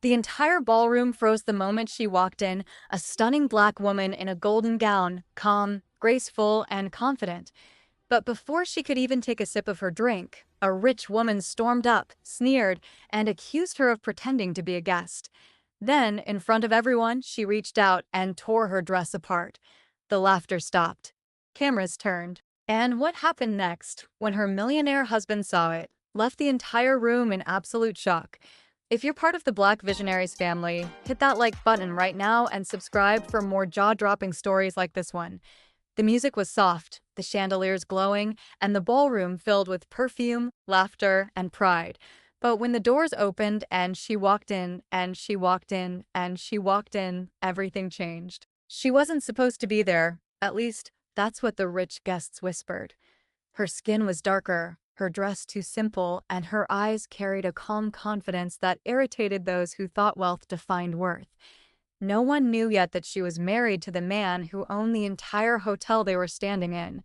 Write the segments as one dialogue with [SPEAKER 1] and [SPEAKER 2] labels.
[SPEAKER 1] The entire ballroom froze the moment she walked in, a stunning black woman in a golden gown, calm, graceful, and confident. But before she could even take a sip of her drink, a rich woman stormed up, sneered, and accused her of pretending to be a guest. Then, in front of everyone, she reached out and tore her dress apart. The laughter stopped. Cameras turned. And what happened next, when her millionaire husband saw it, left the entire room in absolute shock. If you're part of the Black Visionaries family, hit that like button right now and subscribe for more jaw-dropping stories like this one. The music was soft, the chandeliers glowing, and the ballroom filled with perfume, laughter, and pride. But when the doors opened and she walked in, and she walked in, and she walked in, everything changed. She wasn't supposed to be there. At least, that's what the rich guests whispered. Her skin was darker, her dress too simple, and her eyes carried a calm confidence that irritated those who thought wealth defined worth. No one knew yet that she was married to the man who owned the entire hotel they were standing in.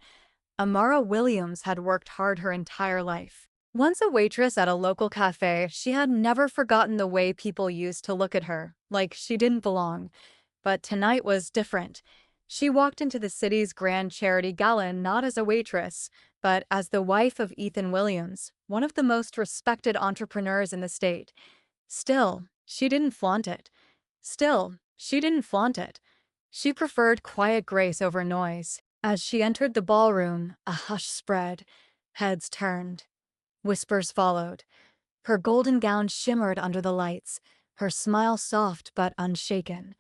[SPEAKER 1] Amara Williams had worked hard her entire life. Once a waitress at a local cafe, she had never forgotten the way people used to look at her, like she didn't belong. But tonight was different. She walked into the city's grand charity gala not as a waitress, but as the wife of Ethan Williams, one of the most respected entrepreneurs in the state. Still, she didn't flaunt it. Still, she didn't flaunt it. She preferred quiet grace over noise. As she entered the ballroom, a hush spread. Heads turned. Whispers followed. Her golden gown shimmered under the lights, her smile soft but unshaken.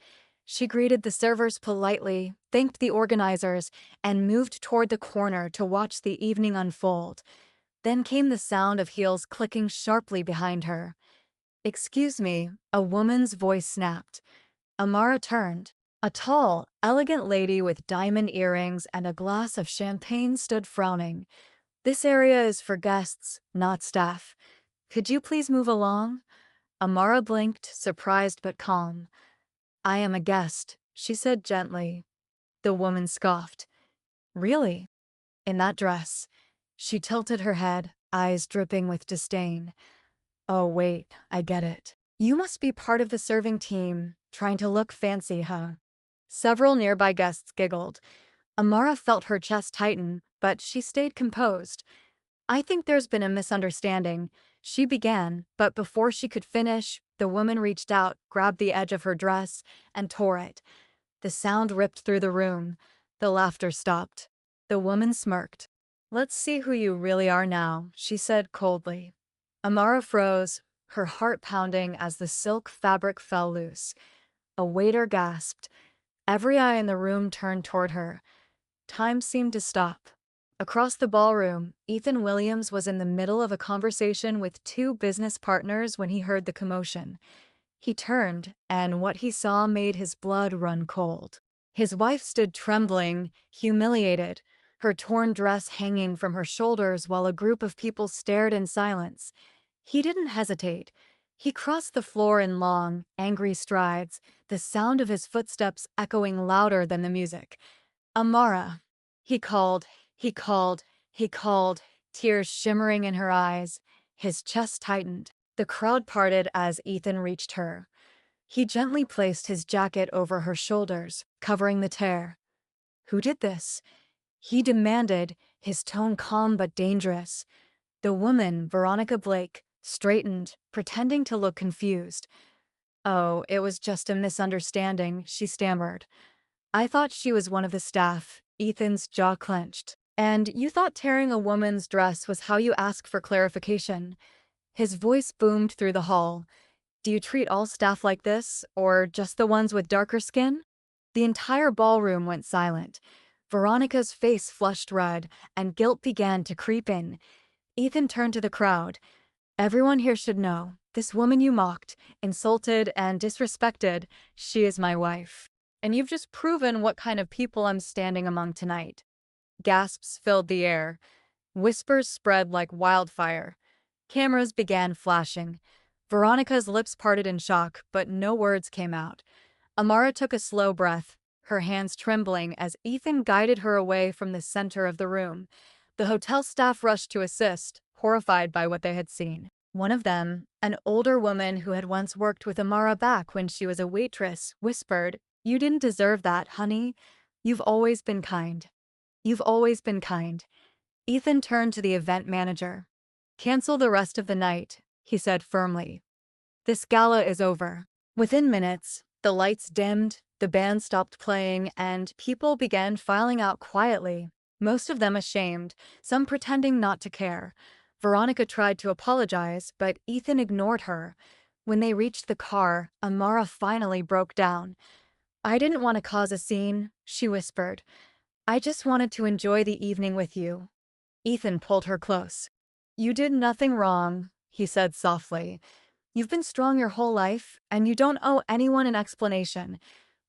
[SPEAKER 1] She greeted the servers politely, thanked the organizers, and moved toward the corner to watch the evening unfold. Then came the sound of heels clicking sharply behind her. "Excuse me," a woman's voice snapped. Amara turned. A tall, elegant lady with diamond earrings and a glass of champagne stood frowning. "This area is for guests, not staff. Could you please move along?" Amara blinked, surprised but calm. "I am a guest," she said gently. The woman scoffed. "Really? In that dress?" She tilted her head, eyes dripping with disdain. "Oh, wait, I get it. You must be part of the serving team, trying to look fancy, huh?" Several nearby guests giggled. Amara felt her chest tighten, but she stayed composed. "I think there's been a misunderstanding," she began, but before she could finish, the woman reached out, grabbed the edge of her dress, and tore it. The sound ripped through the room. The laughter stopped. The woman smirked. "Let's see who you really are now," she said coldly. Amara froze, her heart pounding as the silk fabric fell loose. A waiter gasped. Every eye in the room turned toward her. Time seemed to stop. Across the ballroom, Ethan Williams was in the middle of a conversation with two business partners when he heard the commotion. He turned, and what he saw made his blood run cold. His wife stood trembling, humiliated, her torn dress hanging from her shoulders while a group of people stared in silence. He didn't hesitate. He crossed the floor in long, angry strides, the sound of his footsteps echoing louder than the music. "Amara," he called, he called, he called, tears shimmering in her eyes. His chest tightened. The crowd parted as Ethan reached her. He gently placed his jacket over her shoulders, covering the tear. "Who did this?" he demanded, his tone calm but dangerous. The woman, Veronica Blake, straightened, pretending to look confused. "Oh, it was just a misunderstanding," she stammered. "I thought she was one of the staff." Ethan's jaw clenched. "And you thought tearing a woman's dress was how you ask for clarification." His voice boomed through the hall. "Do you treat all staff like this, or just the ones with darker skin?" The entire ballroom went silent. Veronica's face flushed red, and guilt began to creep in. Ethan turned to the crowd. "Everyone here should know, this woman you mocked, insulted, and disrespected, she is my wife. And you've just proven what kind of people I'm standing among tonight." Gasps filled the air. Whispers spread like wildfire. Cameras began flashing. Veronica's lips parted in shock, but no words came out. Amara took a slow breath, her hands trembling as Ethan guided her away from the center of the room. The hotel staff rushed to assist, horrified by what they had seen. One of them, an older woman who had once worked with Amara back when she was a waitress, whispered, "You didn't deserve that, honey. You've always been kind. You've always been kind." Ethan turned to the event manager. "Cancel the rest of the night," he said firmly. "This gala is over." Within minutes, the lights dimmed, the band stopped playing, and people began filing out quietly, most of them ashamed, some pretending not to care. Veronica tried to apologize, but Ethan ignored her. When they reached the car, Amara finally broke down. "I didn't want to cause a scene," she whispered. "I just wanted to enjoy the evening with you." Ethan pulled her close. "You did nothing wrong," he said softly. "You've been strong your whole life, and you don't owe anyone an explanation.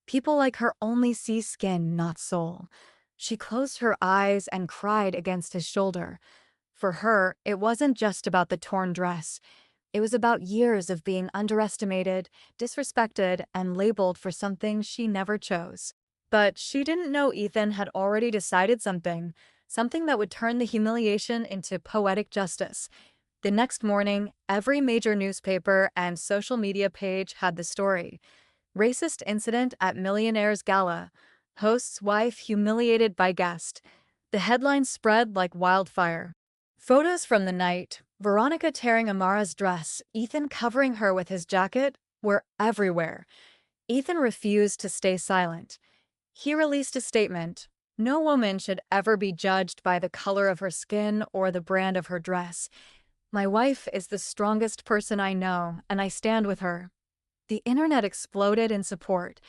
[SPEAKER 1] People like her only see skin, not soul." She closed her eyes and cried against his shoulder. For her, it wasn't just about the torn dress. It was about years of being underestimated, disrespected, and labeled for something she never chose. But she didn't know Ethan had already decided something that would turn the humiliation into poetic justice. The next morning, every major newspaper and social media page had the story. "Racist incident at Millionaire's gala. Host's wife humiliated by guest." The headlines spread like wildfire. Photos from the night, Veronica tearing Amara's dress, Ethan covering her with his jacket, were everywhere. Ethan refused to stay silent. He released a statement. "No woman should ever be judged by the color of her skin or the brand of her dress. My wife is the strongest person I know, and I stand with her." The internet exploded in support.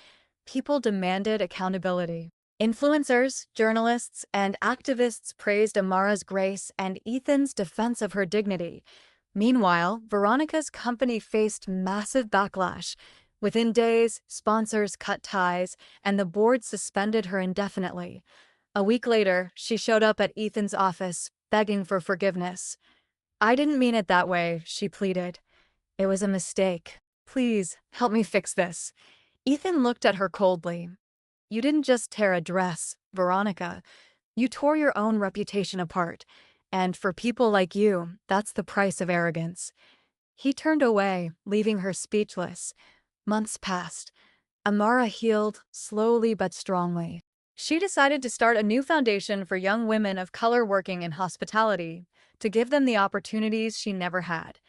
[SPEAKER 1] People demanded accountability. Influencers, journalists, and activists praised Amara's grace and Ethan's defense of her dignity. Meanwhile, Veronica's company faced massive backlash. Within days, sponsors cut ties, and the board suspended her indefinitely. A week later, she showed up at Ethan's office, begging for forgiveness. "I didn't mean it that way," she pleaded. "It was a mistake. Please, help me fix this." Ethan looked at her coldly. "You didn't just tear a dress, Veronica. You tore your own reputation apart. And for people like you, that's the price of arrogance." He turned away, leaving her speechless. Months passed. Amara healed, slowly but strongly. She decided to start a new foundation for young women of color working in hospitality, to give them the opportunities she never had.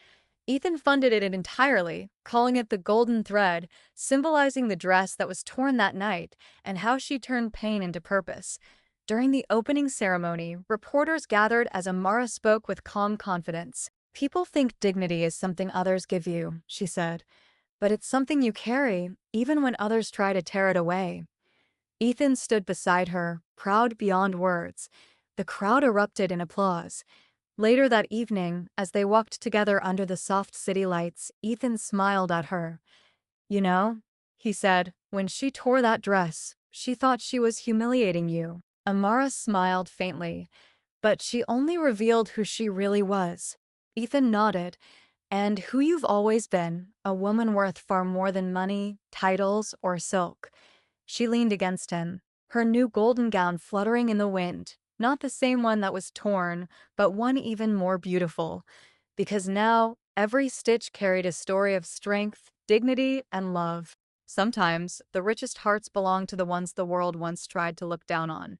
[SPEAKER 1] Ethan funded it entirely, calling it the Golden Thread, symbolizing the dress that was torn that night and how she turned pain into purpose. During the opening ceremony, reporters gathered as Amara spoke with calm confidence. "People think dignity is something others give you," she said, "but it's something you carry, even when others try to tear it away." Ethan stood beside her, proud beyond words. The crowd erupted in applause. Later that evening, as they walked together under the soft city lights, Ethan smiled at her. "You know," he said, "when she tore that dress, she thought she was humiliating you." Amara smiled faintly, but she only revealed who she really was. Ethan nodded. "And who you've always been, a woman worth far more than money, titles, or silk." She leaned against him, her new golden gown fluttering in the wind, not the same one that was torn, but one even more beautiful. Because now, every stitch carried a story of strength, dignity, and love. Sometimes, the richest hearts belong to the ones the world once tried to look down on.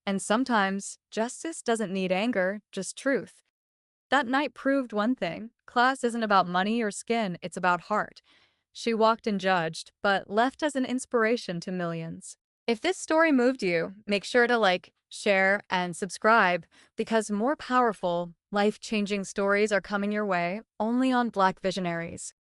[SPEAKER 1] And sometimes, justice doesn't need anger, just truth. That night proved one thing: class isn't about money or skin, it's about heart. She walked unjudged, but left as an inspiration to millions. If this story moved you, make sure to like, share, and subscribe, because more powerful, life-changing stories are coming your way only on Black Visionaries.